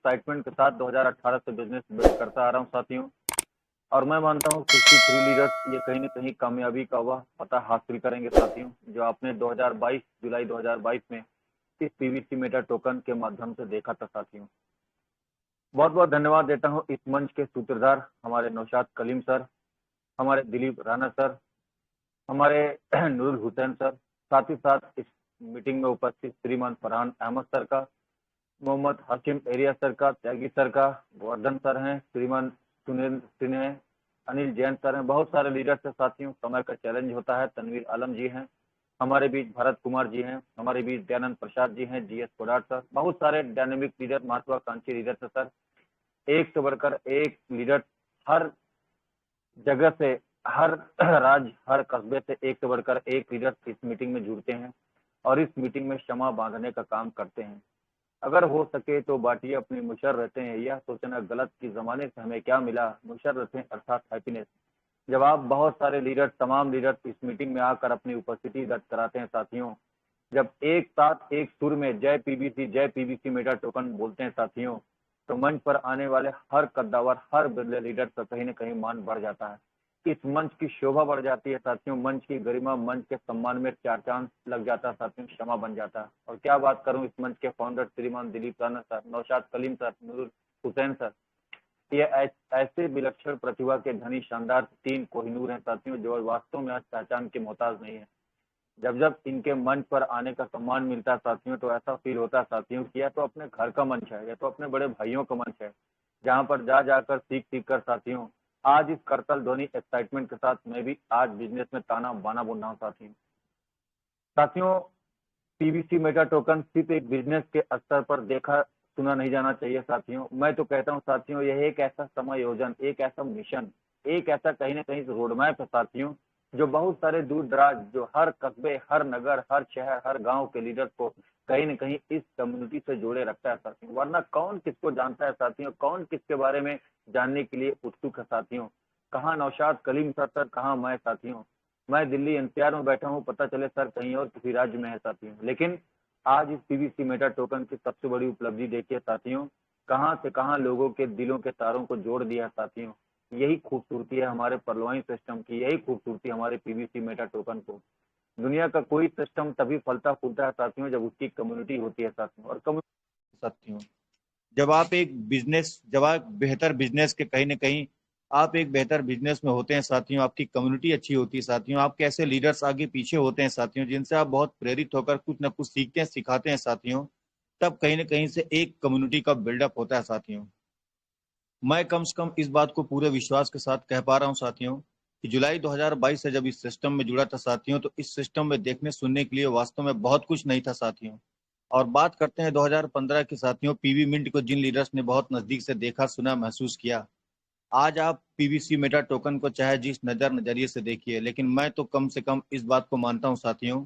Excitement के साथ 2018 से बिजनेस बिल्ड करता आ रहा हूँ साथियों। और मैं मानता हूँ 63 लीडर्स ये कहीं न कहीं कामयाबी का वह पता हासिल करेंगे साथियों, जो आपने 2022 जुलाई 2022 में इस पीवीसी मेटा टोकन के माध्यम से देखा था साथियों। बहुत बहुत धन्यवाद देता हूँ इस मंच के सूत्रधार हमारे नौशाद कलीम सर, हमारे दिलीप राणा सर, हमारे नूरुल हुसैन सर, साथ ही साथ इस मीटिंग में उपस्थित श्रीमान फरहान अहमद सर का, मोहम्मद हाशिम एरिया सर का, त्यागी सर का, गोवर्धन सर हैं, श्रीमान सुनील सिंह हैं, अनिल जैन सर हैं, बहुत सारे लीडर्स हैं साथियों। समय का चैलेंज होता है। तनवीर आलम जी हैं हमारे बीच, भरत कुमार जी हैं हमारे बीच, दयानंद प्रसाद जी हैं, जीएस कोडार सर, बहुत सारे डायनेमिक लीडर, महत्वाकांक्षी लीडर्स हैं सर। एक से बढ़कर एक लीडर हर जगह से, हर राज्य, हर कस्बे से एक से बढ़कर एक लीडर इस मीटिंग में जुड़ते हैं और इस मीटिंग में क्षमा बांधने का काम करते हैं। अगर हो सके तो बांटिए अपनी मुशर्रतें, यह सोचना गलत कि जमाने से हमें क्या मिला, मुशर्रतें अर्थात हैप्पीनेस। जब आप बहुत सारे लीडर, तमाम लीडर इस मीटिंग में आकर अपनी उपस्थिति दर्ज कराते हैं साथियों, जब एक साथ एक सुर में जय पीवीसी मेटा टोकन बोलते हैं साथियों, तो मंच पर आने वाले हर कद्दावर, हर बिरले लीडर का कहीं न कहीं मान बढ़ जाता है। इस मंच की शोभा बढ़ जाती है साथियों, मंच की गरिमा, मंच के सम्मान में चार चांद लग जाता है साथियों, क्षमा बन जाता है। और क्या बात करूं इस मंच के founder Shriman Dilip Rana sir, Naushad Kaleem sir, Nurul Hussain sir, ये ऐसे विलक्षण प्रतिभा के धनी शानदार तीन कोहिनूर हैं साथियों, जो वास्तव में आज पहचान के मोहताज नहीं है। जब जब इनके मंच पर आने का सम्मान मिलता है साथियों, तो ऐसा फील होता है साथियों कि या तो अपने घर का मंच है या तो अपने बड़े भाइयों का मंच है, जहां पर जा जाकर सीख सीख कर साथियों आज इस करतल ध्वनि एक्साइटमेंट के साथ मैं भी आज बिजनेस में ताना बाना बुन रहा हूँ साथियों। साथियों, पीवीसी मेटा टोकन सिर्फ एक बिजनेस के स्तर पर देखा सुना नहीं जाना चाहिए साथियों। मैं तो कहता हूँ साथियों, यह एक ऐसा समायोजन, एक ऐसा मिशन, एक ऐसा कहीं ना कहीं रोड मैप है साथियों, जो बहुत सारे दूर दराज, जो हर कस्बे, हर नगर, हर शहर, हर गांव के लीडर्स को कहीं न कहीं इस कम्युनिटी से जोड़े रखता है साथियों। वरना कौन किसको जानता है साथियों, कौन किसके बारे में जानने के लिए उत्सुक है साथियों। कहाँ नौशाद कलीम सर, कहाँ मैं साथियों। मैं दिल्ली एनसीआर में बैठा हूँ, पता चले सर कहीं और किसी राज्य में है साथियों। लेकिन आज इस पीवीसी मेटा टोकन की सबसे बड़ी उपलब्धि देखिए साथियों, कहाँ से कहाँ लोगों के दिलों के तारों को जोड़ दिया साथियों। यही खूबसूरती है हमारे परलोइन सिस्टम की, यही खूबसूरती हमारे पीवीसी मेटा टोकन को। दुनिया का कोई सिस्टम तभी फलता फूलता है साथियों जब उसकी कम्युनिटी होती है साथियों। और कम्युनिटी साथियों, जब आप बेहतर बिजनेस के कहीं ना कहीं आप एक बेहतर बिजनेस में होते हैं साथियों, आपकी कम्युनिटी अच्छी होती है साथियों, आपके ऐसे लीडर्स आगे पीछे होते हैं साथियों, जिनसे आप बहुत प्रेरित होकर कुछ ना कुछ सीखते हैं, सिखाते हैं साथियों, तब कहीं ना कहीं से एक कम्युनिटी का बिल्डअप होता है साथियों। मैं कम से कम इस बात को पूरे विश्वास के साथ कह पा रहा हूं साथियों कि जुलाई 2022 से जब इस सिस्टम में जुड़ा था साथियों, तो इस सिस्टम में देखने सुनने के लिए वास्तव में बहुत कुछ नहीं था साथियों। और बात करते हैं 2015 के साथियों, पीवी मिंट को जिन लीडर्स ने बहुत नजदीक से देखा, सुना, महसूस किया, आज आप पीवीसी मेटा टोकन को चाहे जिस नजरिए से देखिए, लेकिन मैं तो कम से कम इस बात को मानता हूं साथियों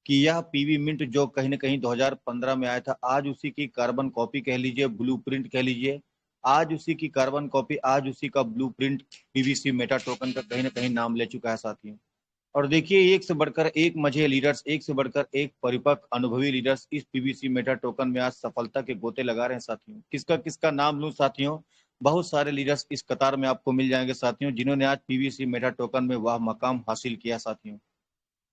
कि यह पीवी मिंट जो कहीं ना कहीं 2015 में आया था, आज उसी की कार्बन कॉपी कह लीजिए, ब्लूप्रिंट कह लीजिए, आज उसी की कार्बन कॉपी, आज उसी का ब्लूप्रिंट पीवीसी मेटा टोकन का कहीं ना कहीं नाम ले चुका है साथियों। और देखिए, एक से बढ़कर एक मजे लीडर्स, एक से बढ़कर एक परिपक्व अनुभवी लीडर्स इस पीवीसी मेटा टोकन में आज सफलता के गोते लगा रहे हैं साथियों। किसका किसका नाम लूं साथियों, बहुत सारे लीडर्स इस कतार में आपको मिल जाएंगे साथियों, जिन्होंने आज पीवीसी मेटा टोकन में वह मकाम हासिल किया साथियों।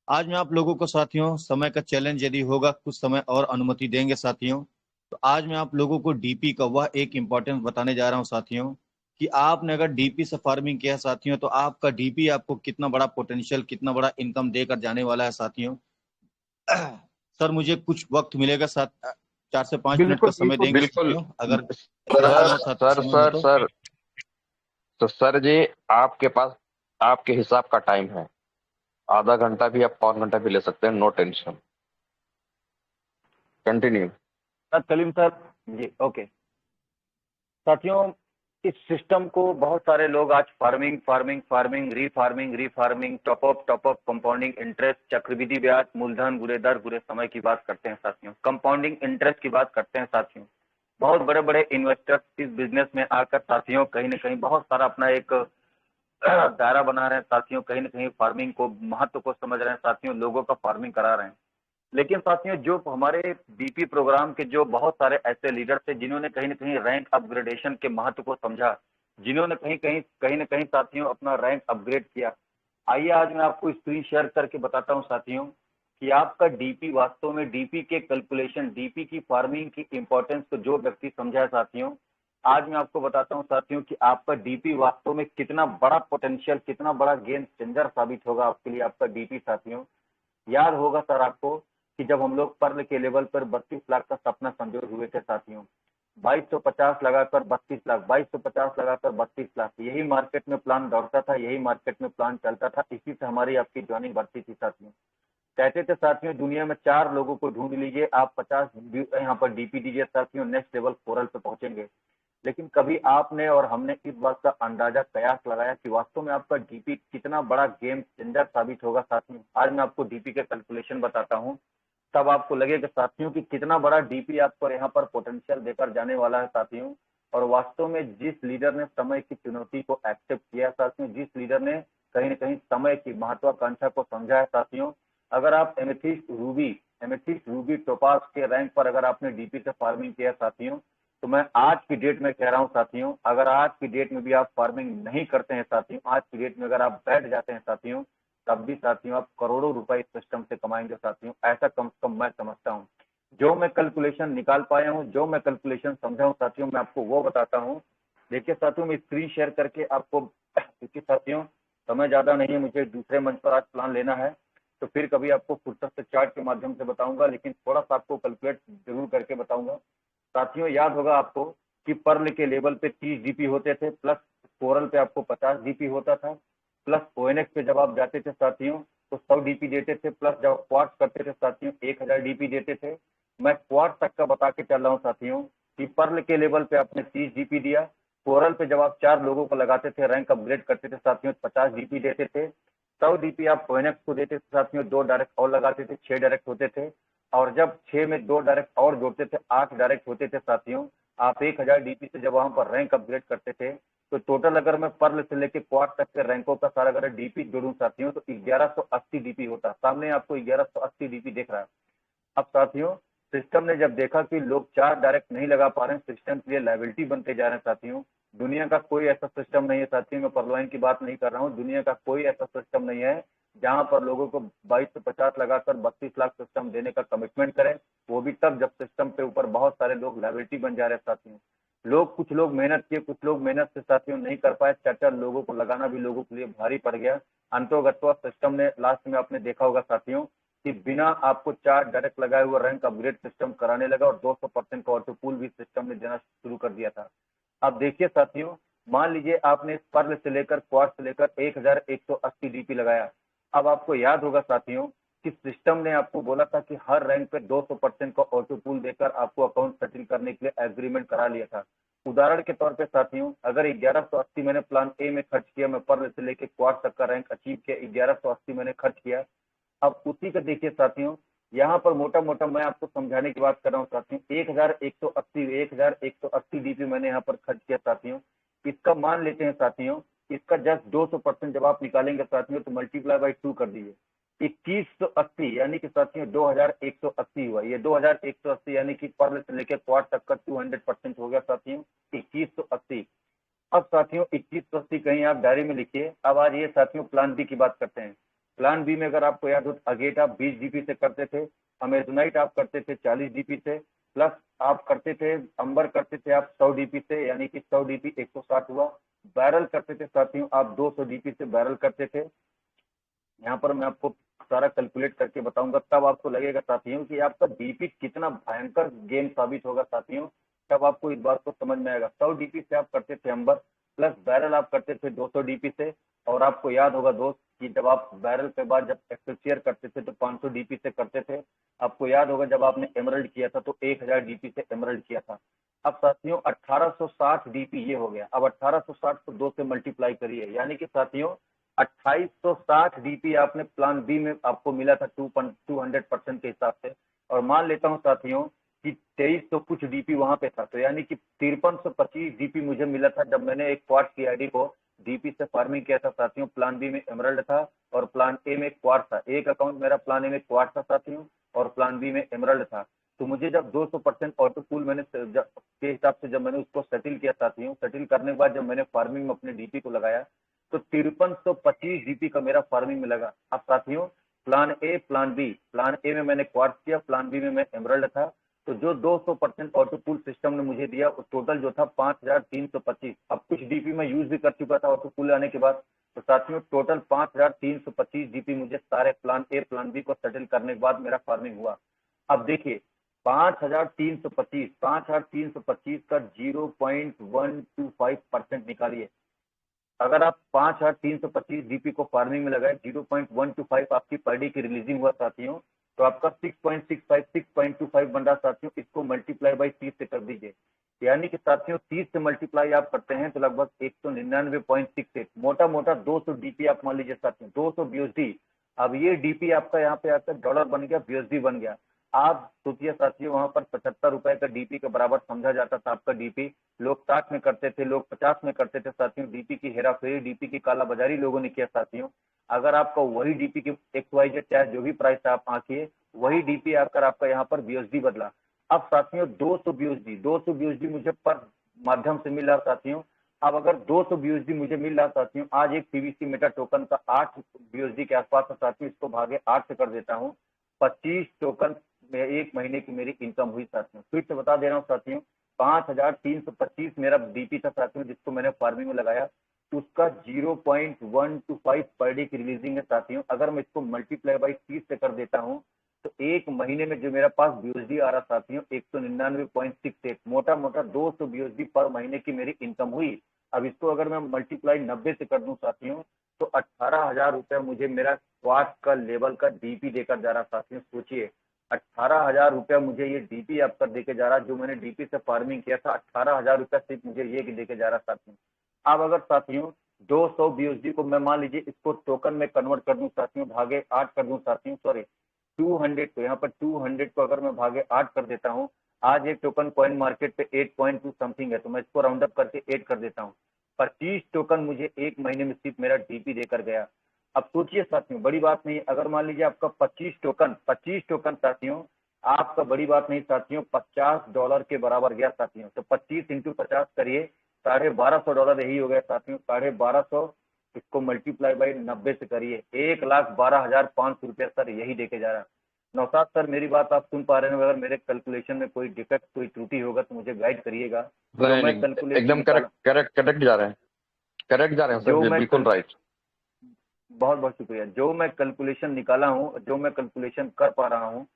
आज मैं आप लोगों को साथियों, समय का चैलेंज यदि होगा, कुछ समय और अनुमति देंगे साथियों, तो आज मैं आप लोगों को डीपी का वह एक इंपॉर्टेंस बताने जा रहा हूं साथियों, कि आपने अगर डीपी से फार्मिंग किया साथियों, तो आपका डीपी आपको कितना बड़ा पोटेंशियल, कितना बड़ा इनकम देकर जाने वाला है साथियों। सर, मुझे कुछ वक्त मिलेगा साथ, 4 से 5 मिनट का बिल्कुल समय बिल्कुल देंगे बिल्कुल। साथियों, अगर सर हो सर समय हो सर तो। सर तो सर जी, आपके पास आपके हिसाब का टाइम है। आधा घंटा भी, आप पौन घंटा भी ले सकते हैं, no tension. Continue. Kaleem sir ji, okay. साथियों, इस सिस्टम को बहुत सारे लोग आज farming farming farming, refarming, top up, compounding interest, चक्रवृद्धि ब्याज, मूलधन, बुरे दर, बुरे समय की बात करते हैं साथियों, कंपाउंडिंग इंटरेस्ट की बात करते हैं साथियों। बहुत बड़े बड़े इन्वेस्टर्स इस बिजनेस में आकर साथियों कहीं ना कहीं बहुत सारा अपना एक दायरा बना रहे हैं साथियों, कहीं ना कहीं फार्मिंग को, महत्व को समझ रहे हैं साथियों, लोगों का फार्मिंग करा रहे हैं। लेकिन साथियों जो हमारे डीपी प्रोग्राम के जो बहुत सारे ऐसे लीडर थे जिन्होंने कहीं ना कहीं रैंक अपग्रेडेशन के महत्व को समझा, जिन्होंने कहीं ना कहीं साथियों अपना रैंक अपग्रेड किया। आइए आज मैं आपको स्क्रीन शेयर करके बताता हूं साथियों कि आपका डीपी वास्तव में डीपी के कैलकुलेशन, डीपी की फार्मिंग की इंपॉर्टेंस को जो व्यक्ति समझा है साथियों, आज मैं आपको बताता हूं साथियों कि आपका डीपी वास्तव में कितना बड़ा पोटेंशियल, कितना बड़ा गेम चेंजर साबित होगा आपके लिए आपका डीपी साथियों। याद होगा सर आपको कि जब हम लोग पर्ल के लेवल पर 32 लाख का सपना संजोए हुए थे साथियों, 2250 लगाकर 32 लाख, 2250 लगाकर 32 लाख, यही मार्केट में प्लान दौड़ता था, यही मार्केट में प्लान चलता था, इसी से हमारी आपकी ज्वाइनिंग बढ़ती थी साथियों। कहते थे साथियों दुनिया में 4 लोगों को ढूंढ लीजिए, आप 50 यहाँ पर डीपी दीजिए साथियों, नेक्स्ट लेवल फोरल पे पहुंचेंगे। लेकिन कभी आपने और हमने इस बात का अंदाजा कयास लगाया कि वास्तव में आपका डीपी कितना बड़ा गेम चेंजर साबित होगा साथियों। आज मैं आपको डीपी के कैलकुलेशन बताता हूँ, तब आपको लगेगा साथियों कि कितना बड़ा डीपी आपको यहाँ पर पोटेंशियल देकर जाने वाला है साथियों। और वास्तव में जिस लीडर ने समय की चुनौती को एक्सेप्ट किया साथियों, जिस लीडर ने कहीं ना कहीं समय की महत्वाकांक्षा को समझा है साथियों, अगर आप एमेथिस्ट रूबी टोपास के रैंक पर अगर आपने डीपी से फार्मिंग किया साथियों, तो मैं आज की डेट में कह रहा हूं साथियों, अगर आज की डेट में भी आप फार्मिंग नहीं करते हैं साथियों, आज की डेट में अगर आप बैठ जाते हैं साथियों, तब भी साथियों आप करोड़ों रुपए इस सिस्टम से कमाएंगे साथियों, ऐसा कम से कम मैं समझता हूं। जो मैं कैलकुलेशन निकाल पाया हूं, जो मैं कैलकुलेशन समझा हूं साथियों, मैं आपको वो बताता हूं। देखिए साथियों, मैं स्क्रीन शेयर करके आपको, क्योंकि साथियों समय ज्यादा नहीं है, मुझे दूसरे मंच पर आज प्लान लेना है, तो फिर कभी आपको फुर्सत से चार्ट के माध्यम से बताऊंगा, लेकिन थोड़ा सा आपको कैलकुलेट जरूर करके बताऊंगा साथियों। याद होगा आपको कि पर्ल के लेवल पे 30 डीपी होते थे, प्लस कोरल पे आपको 50 डीपी होता था, प्लस ओएनएक्स पे जब आप जाते थे साथियों तो 100 डीपी देते थे, प्लस जब क्वार्ट्स करते थे साथियों 1000 डीपी देते थे। मैं क्वार्ट्स तक का बता के चल रहा हूँ साथियों कि पर्ल के लेवल पे आपने 30 डीपी दिया, कोरल पे जब आप 4 लोगों को लगाते थे, रैंक अपग्रेड करते थे साथियों, 50 डीपी देते थे। 100 डीपी आप ओएनएक्स को देते थे साथियों, 2 डायरेक्ट और लगाते थे, 6 डायरेक्ट होते थे। और जब 6 में 2 डायरेक्ट और जोड़ते थे, 8 डायरेक्ट होते थे साथियों। आप 1000 डीपी से जब वहां पर रैंक अपग्रेड करते थे, तो टोटल अगर मैं पर्ल से लेके क्वाड तक के रैंकों का सारा अगर डीपी जोड़ूं साथियों, तो 1180 डीपी होता। सामने आपको 1180 डीपी दिख रहा है। अब साथियों सिस्टम ने जब देखा कि लोग 4 डायरेक्ट नहीं लगा पा रहे हैं, सिस्टम के लिए लाइबिलिटी बनते जा रहे हैं साथियों। दुनिया का कोई ऐसा सिस्टम नहीं है साथियों, मैं परलाइन की बात नहीं कर रहा हूँ, दुनिया का कोई ऐसा सिस्टम नहीं है जहां पर लोगों को 22 से 50 लगाकर 32 लाख सिस्टम देने का कमिटमेंट करें, वो भी तब जब सिस्टम पे ऊपर बहुत सारे लोग लाइबिलिटी बन जा रहे हैं साथियों। कुछ लोग मेहनत किए, कुछ लोग मेहनत से साथियों नहीं कर पाए, 4 लोगों को लगाना भी लोगों के लिए भारी पड़ गया। अंतोगत्वा सिस्टम ने लास्ट में आपने देखा होगा साथियों कि बिना आपको 4 डायरेक्ट लगाए हुए रैंक अपग्रेड सिस्टम कराने लगा, और 200% का ऑटो पूल भी सिस्टम ने देना शुरू कर दिया था। अब देखिए साथियों, मान लीजिए आपने पर्ल से लेकर क्वाड से लेकर 1180 डीपी लगाया। अब आपको याद होगा साथियों कि सिस्टम ने आपको बोला था कि हर रैंक पे 200% का ऑटो पूल देकर आपको अकाउंट सेटिल करने के लिए एग्रीमेंट करा लिया था। उदाहरण के तौर पे साथियों, अगर 1180 मैंने प्लान ए में खर्च किया, मैं पर्ल से लेकर क्वाड तक का रैंक अचीव किया, 1180 मैंने खर्च किया। अब उसी का देखिए साथियों, यहाँ पर मोटा मोटा मैं आपको समझाने की बात कर रहा हूँ साथियों, 1180 डीपी मैंने यहाँ पर खर्च किया साथियों। इसका मान लेते हैं साथियों, इसका जस्ट 200% जब आप निकालेंगे साथियों, तो मल्टीप्लाई बाई 2 कर दीजिए, 2180, यानी कि साथियों 2180 हुआ। ये 2180 यानी कि पर्ल से लेकर क्वाड तक का 200% हो गया साथियों, 2180। अब साथियों 2180 कहीं आप डायरी में लिखिए। अब आज ये साथियों प्लान बी की बात करते हैं। प्लान बी में अगर आपको याद हो, अगेट आप 20 डीपी से करते थे, अमेजोनाइट आप करते थे 40 डीपी से, प्लस आप करते थे अंबर करते थे आप 100 डीपी से, यानी कि 100 डीपी 160 हुआ। बैरल करते थे साथियों आप 200 डीपी से बैरल करते थे। यहाँ पर मैं आपको सारा कैलकुलेट करके बताऊंगा, तब आपको लगेगा साथियों कि आपका डीपी कितना भयंकर गेम साबित होगा साथियों। तब आपको इस बात को समझ में आएगा। 100 डीपी से आप करते थे अंबर, प्लस बैरल आप करते थे 200 डीपी से। और आपको याद होगा दोस्त कि जब आप बैरल के बाद जब एक्सपेक्टियर करते थे तो 500 डीपी से करते थे। आपको याद होगा जब आपने एमरल्ड किया था तो 1000 डीपी से एमरल्ड किया था। अब साथियों 1860 डीपी ये हो गया। अब 1860 को 2 से मल्टीप्लाई करिए, यानी कि साथियों 2860 डीपी आपने प्लान बी में आपको मिला था 200% के हिसाब से। और मान लेता हूं साथियों कि 2300 कुछ डीपी वहां पे था, तो यानी कि 5325 डीपी मुझे मिला था जब मैंने एक क्वार्ट्स की आईडी को डीपी से फार्मिंग किया था साथियों, प्लान बी में एमरल्ड था और प्लान ए में क्वार्ट था। एक अकाउंट मेरा प्लान ए में क्वार्ट था साथियों और प्लान बी में एमरल्ड था। तो मुझे जब 200% ऑटो पूल मैंने के हिसाब से जब मैंने उसको सेटिल किया साथियों, सेटिल करने के बाद जब मैंने फार्मिंग में अपने डीपी को लगाया तो 5325 डीपी का मेरा फार्मिंग में लगा। अब साथियों plan A plan B, plan A में मैंने क्वार्ट किया, प्लान बी में मैं एमरल्ड था। तो जो 200% ऑटो पूल सिस्टम ने मुझे दिया वो टोटल जो था 5325। अब कुछ डीपी में यूज भी कर चुका था ऑटो पूल आने के बाद। तो साथियों टोटल 5325 डीपी मुझे सारे प्लान ए प्लान बी को सेटल करने के बाद मेरा फार्मिंग हुआ। अब देखिए 5325 का 0.125% निकालिए। अगर आप 5325 डीपी को फार्मिंग में लगाए, 0.125 आपकी पर डे की रिलीजिंग हुआ साथियों, तो आपका 6.65 6.25 बन रहा साथियों। इसको मल्टीप्लाई बाई 30 से कर दीजिए, यानी कि साथियों 30 से मल्टीप्लाई आप करते हैं तो लगभग 199.68, मोटा मोटा 200 डीपी आप मान लीजिए साथियों, 200 बीएसडी। अब ये डीपी आपका यहाँ पे आकर डॉलर बन गया, बीएसडी बन गया। आप सोचिए साथियों वहां पर 75 रुपए का डीपी के बराबर समझा जाता था आपका डीपी। लोग 60 में करते थे, लोग 50 में करते थे साथियों। डीपी की हेराफेरी, डीपी की कालाबाजारी लोगों ने किया साथियों। अगर आपका वही डीपी की XYZ चाहे जो भी प्राइस आप आंकिए, वही डीपी आकर आपका यहाँ पर बीएसडी बदला। अब साथियों 200 बीएसडी मुझे पर माध्यम से मिल रहा साथियों। अब अगर 200 बीएसडी मुझे मिल रहा साथियों, आज एक पीवीसी मेटा टोकन का 8 बीएसडी के आसपास साथियों, इसको भागे 8 से कर देता हूँ, 25 टोकन में एक महीने की मेरी इनकम हुई साथियों। फिर से बता दे रहा हूँ साथियों, 5325 मेरा डीपी था साथियों जिसको मैंने फार्मिंग में लगाया, उसका 0.125 पर डे की रिलीजिंग है साथियों। अगर मैं इसको मल्टीप्लाई बाई 30 से कर देता हूँ तो एक महीने में जो मेरा पास बीएसडी आ रहा साथियों 199.68, मोटा मोटा 200 बीएसडी पर महीने की मेरी इनकम हुई। अब इसको अगर मैं मल्टीप्लाई 90 से कर दूं साथियों तो 18,000 रुपया मुझे मेरा क्वार्ट का लेवल का डीपी देकर जा रहा साथियों। सोचिए 18,000 रुपया मुझे ये डीपी अब तक देके जा रहा, जो मैंने डीपी से फार्मिंग किया था 18,000 रुपया सिर्फ मुझे ये देके जा रहा साथियों। अब अगर साथियों 200 बीएसडी को मैं मान लीजिए इसको टोकन में कन्वर्ट कर दूं साथियों, भागे 8 कर दूं साथियों, सॉरी 200 को, यहाँ पर 200 को अगर मैं भागे 8 कर देता हूँ, आज एक टोकन कॉइन मार्केट पे 8.2 समथिंग है, तो मैं इसको राउंड अप करके 8 कर देता हूँ। 25 टोकन मुझे एक महीने में सिर्फ मेरा डीपी देकर गया। अब सोचिए साथियों, बड़ी बात नहीं, अगर मान लीजिए आपका 25 टोकन साथियों, आपका बड़ी बात नहीं साथियों, $50 के बराबर गया साथियों। तो 25 इंटू 50 करिए, $1250 यही हो गया साथियों, 1250। इसको मल्टीप्लाई बाई 90 से करिए, 1,12,500 रुपया सर यही देके जा रहा। नौशाद सर मेरी बात आप सुन पा रहे हैं? अगर मेरे कैलकुलेशन में कोई डिफेक्ट कोई त्रुटि होगा तो मुझे गाइड करिएगा। जो मैं कैलकुलेशन एकदम करेक्ट जा रहे हैं, करेक्ट जा रहे हैं जो सर, मैं बिल्कुल राइट। बहुत बहुत शुक्रिया। जो मैं कैलकुलेशन निकाला हूँ, जो मैं कैलकुलेशन कर पा रहा हूँ,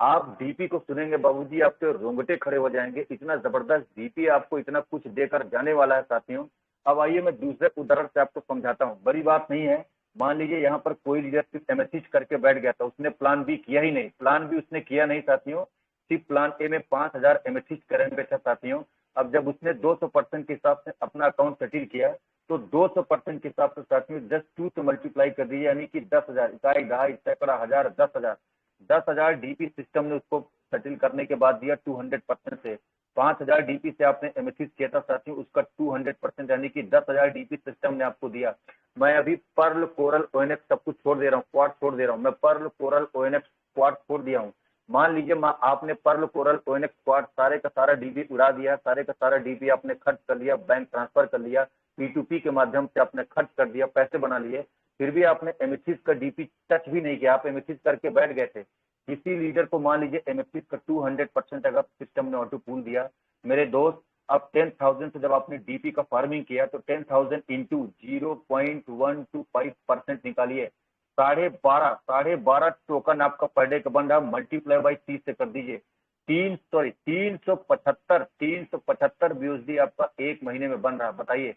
आप डीपी को सुनेंगे बाबूजी आपके रोंगटे खड़े हो जाएंगे। इतना जबरदस्त डीपी आपको इतना कुछ देकर जाने वाला है साथियों। अब आइए मैं दूसरे उदाहरण से आपको समझाता हूँ, बड़ी बात नहीं है। मान लीजिए यहाँ पर कोई लीडर सिर्फ एमएससी करके बैठ गया था, उसने प्लान बी किया ही नहीं, प्लान बी उसने किया नहीं साथियों, सिर्फ प्लान ए में 5,000 एमएससी करंट पे था साथियों। अब जब उसने 200% के हिसाब से अपना अकाउंट सेटिल किया तो 200% के हिसाब से साथियों 10 से मल्टीप्लाई कर दीजिए, यानी कि 10,000, इकाई, ढाई, सैकड़ा, हजार, 10,000 डीपी सिस्टम ने उसको सेटिल करने के बाद दिया 200% से। 5,000 डीपी से आपने एमएससी किया था साथियों, उसका 200% यानी कि 10,000 डीपी सिस्टम ने आपको दिया। मैं अभी पर्ल, कोरल, ओएनएक्स सब कुछ छोड़ दे रहा हूँ, क्वाड छोड़ दे रहा हूँ, मैं पर्ल, कोरल, ओएनएक्स, क्वाड छोड़ दिया हूँ। मान लीजिए आपने पर्ल, कोरल, ओएनएक्स, क्वाड सारे का सारा डीपी उड़ा दिया, सारे का सारा डीपी आपने खर्च कर लिया, बैंक ट्रांसफर कर लिया, P2P के माध्यम से आपने खर्च कर दिया, पैसे बना लिए, फिर भी आपने एमएससी का डीपी टच भी नहीं किया, आप एमएससी करके बैठ गए थे। किसी लीडर को मान लीजिए एमएससी का 200% अगर सिस्टम ने ऑटो पूल दिया, मेरे दोस्त, अब 10,000 से जब आपने डीपी का फार्मिंग किया तो 10,000 इंटू 0.125% निकालिए, 12.5 टोकन आपका पर डे का बन रहा, मल्टीप्लाई बाई 30 से कर दीजिए, 375 बीएसडी आपका एक महीने में बन रहा। बताइए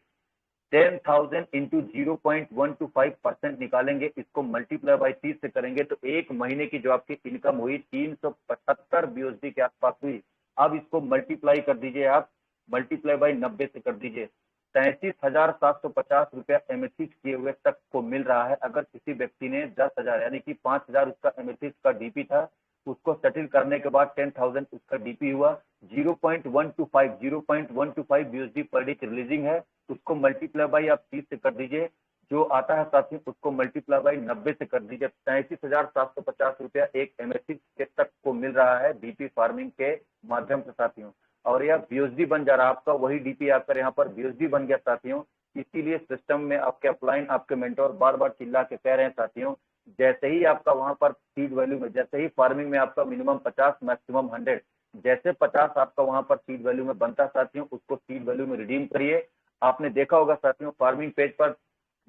10,000 इंटू 0.125% निकालेंगे, इसको मल्टीप्लाई बाई 30 से करेंगे तो एक महीने की जो आपकी इनकम हुई 375 बीएसडी के आसपास हुई। अब इसको मल्टीप्लाई कर दीजिए, आप मल्टीप्लाई बाई 90 से कर दीजिए, 33,750 रुपया एमएससी किए हुए तक को मिल रहा है। अगर किसी व्यक्ति ने 10,000 यानी कि 5,000 उसका एमएससी का डीपी था, उसको सेटल करने के बाद 10,000 उसका डीपी हुआ, 0.125 BUSD पर डे की रिलीजिंग है, उसको मल्टीप्लाई बाई आप 30 से कर दीजिए, जो आता है साथियों उसको मल्टीप्लाई बाई 90 से कर दीजिए। 33,750 रुपया एक MSC के तक को मिल रहा है डीपी फार्मिंग के माध्यम से साथियों। और यह BUSD बन जा रहा है आपका, वही डीपी आपका यहाँ पर BUSD बन गया साथियों। इसीलिए सिस्टम में आपके अपलाइन आपके मेंटोर बार बार चिल्ला के कह रहे हैं साथियों, जैसे ही आपका वहां पर सीड वैल्यू में, जैसे ही फार्मिंग में आपका मिनिमम 50 मैक्सिमम 100, जैसे 50 आपका वहां पर सीड वैल्यू में बनता साथियों, उसको सीड वैल्यू में रिडीम करिए। आपने देखा होगा साथियों फार्मिंग पेज पर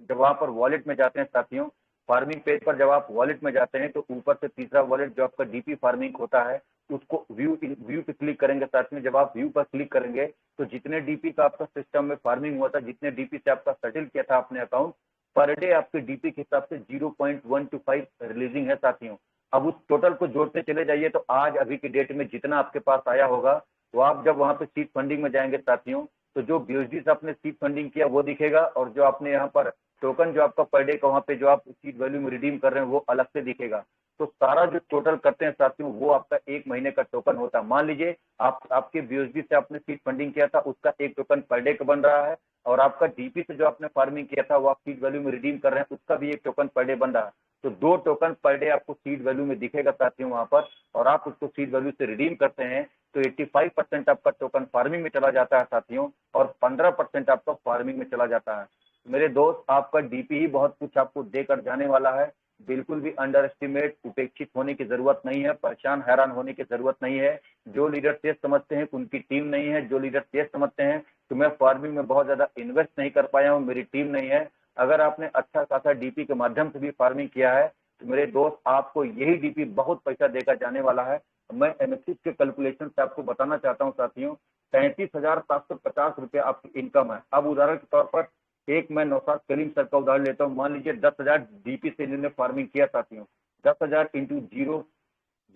जब वहां पर वॉलेट में जाते हैं साथियों, फार्मिंग पेज पर जब आप वॉलेट में जाते हैं तो ऊपर से तीसरा वॉलेट जो आपका डीपी फार्मिंग होता है उसको व्यू पे क्लिक करेंगे साथियों। जब आप व्यू पर क्लिक करेंगे तो जितने डीपी का आपका सिस्टम में फार्मिंग हुआ था, जितने डीपी से आपका सेटल किया था आपने अकाउंट, पर डे आपके डीपी के हिसाब से 0.125 रिलीजिंग है साथियों। अब उस टोटल को जोड़ते चले जाइए तो आज अभी की डेट में जितना आपके पास आया होगा, तो आप जब वहां पे सीड फंडिंग में जाएंगे साथियों, तो जो BUSD से आपने सीड फंडिंग किया वो दिखेगा, और जो आपने यहाँ पर टोकन जो आपका पर डे का वहां पे जो आप सीड वैल्यू में रिडीम कर रहे हैं वो अलग से दिखेगा। तो सारा जो टोटल करते हैं साथियों वो आपका एक महीने का टोकन होता है। मान लीजिए आपके BUSD से आपने सीड फंडिंग किया था, उसका एक टोकन पर डे का बन रहा है, और आपका डीपी से जो आपने फार्मिंग किया था वो आप सीड वैल्यू में रिडीम कर रहे हैं, उसका भी एक टोकन पर डे बन रहा है। तो 2 टोकन पर डे आपको सीड वैल्यू में दिखेगा साथियों वहां पर, और आप उसको सीड वैल्यू से रिडीम करते हैं तो 85% आपका टोकन फार्मिंग में चला जाता है साथियों, और 15% आपका फार्मिंग में चला जाता है। मेरे दोस्त, आपका डीपी ही बहुत कुछ आपको देकर जाने वाला है। बिल्कुल भी अंडर एस्टिमेट उपेक्षित होने की जरूरत नहीं है, परेशान हैरान होने की जरूरत नहीं है। जो लीडर ये समझते हैं उनकी टीम नहीं है, जो लीडर ये समझते हैं तो मैं फार्मिंग में बहुत ज्यादा इन्वेस्ट नहीं कर पाया हूँ, मेरी टीम नहीं है। अगर आपने अच्छा खासा डीपी के माध्यम से भी फार्मिंग किया है तो मेरे दोस्त आपको यही डीपी बहुत पैसा देकर जाने वाला है। मैं MSC के कैलकुलेशन से आपको बताना चाहता हूँ साथियों, 33,750 रुपया आपकी इनकम है। अब उदाहरण के तौर पर एक मैं नौशाद कलीम सर का उदाहरण लेता हूँ। मान लीजिए 10,000 डीपी से इन्होंने फार्मिंग किया साथियों, 10,000 इंटू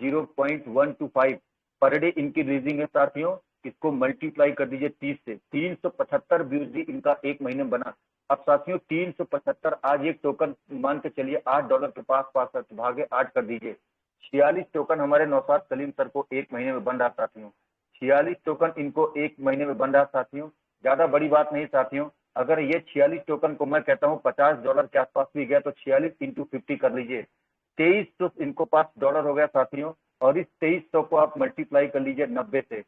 0.125 पर डे इनकी रिलीजिंग है साथियों। इसको मल्टीप्लाई कर दीजिए 30 से, 375 BUSD इनका एक महीने में बना। अब साथियों 375 आज एक टोकन मान के चलिए $8 के पास पास है, तो भागे 8 कर दीजिए, 46 टोकन हमारे नौशाद सलीम सर को एक महीने में बन रहा साथियों। 46 टोकन इनको एक महीने में बन रहा साथियों। ज्यादा बड़ी बात नहीं साथियों। अगर ये 46 टोकन को मैं कहता हूँ $50 के आसपास भी गया तो 46 इंटू 50 कर लीजिए, 2300 इनको पास डॉलर हो गया साथियों। और इस 2300 को आप मल्टीप्लाई कर लीजिए 90 से,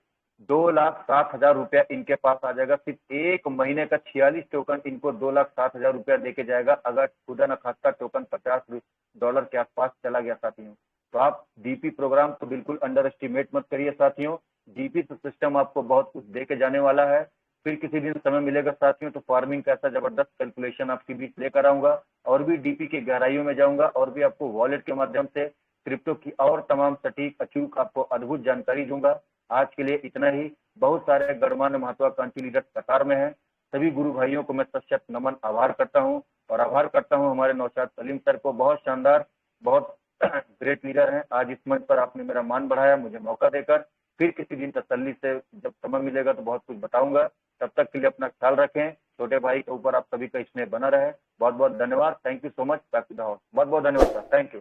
2,07,000 रुपया इनके पास आ जाएगा। सिर्फ एक महीने का 46 टोकन इनको 2,07,000 रुपया देके जाएगा, अगर खुदा न खास्ता टोकन $50 के आसपास चला गया साथियों। तो आप डीपी प्रोग्राम तो बिल्कुल अंडर एस्टिमेट मत करिए साथियों। डीपी सिस्टम आपको बहुत कुछ देके जाने वाला है। फिर किसी दिन समय मिलेगा साथियों तो फार्मिंग का ऐसा जबरदस्त कैलकुलेशन आपके बीच लेकर आऊंगा, और भी डीपी की गहराइयों में जाऊंगा, और भी आपको वॉलेट के माध्यम से क्रिप्टो की और तमाम सटीक अचूक आपको अद्भुत जानकारी दूंगा। आज के लिए इतना ही। बहुत सारे गणमान्य महत्वाकांक्षी लीडर कतार में है, सभी गुरु भाइयों को मैं सशक्त नमन आभार करता हूँ, और आभार करता हूँ हमारे नौशाद सलीम सर को। बहुत शानदार, बहुत ग्रेट लीडर हैं। आज इस मंच पर आपने मेरा मान बढ़ाया मुझे मौका देकर। फिर किसी दिन तसल्ली से जब समय मिलेगा तो बहुत कुछ बताऊंगा। तब तक के लिए अपना ख्याल रखें। छोटे भाई के ऊपर आप सभी का स्नेह बना रहे। बहुत बहुत धन्यवाद। Thank you so much. Back to the house. बहुत बहुत धन्यवाद सर। Thank you.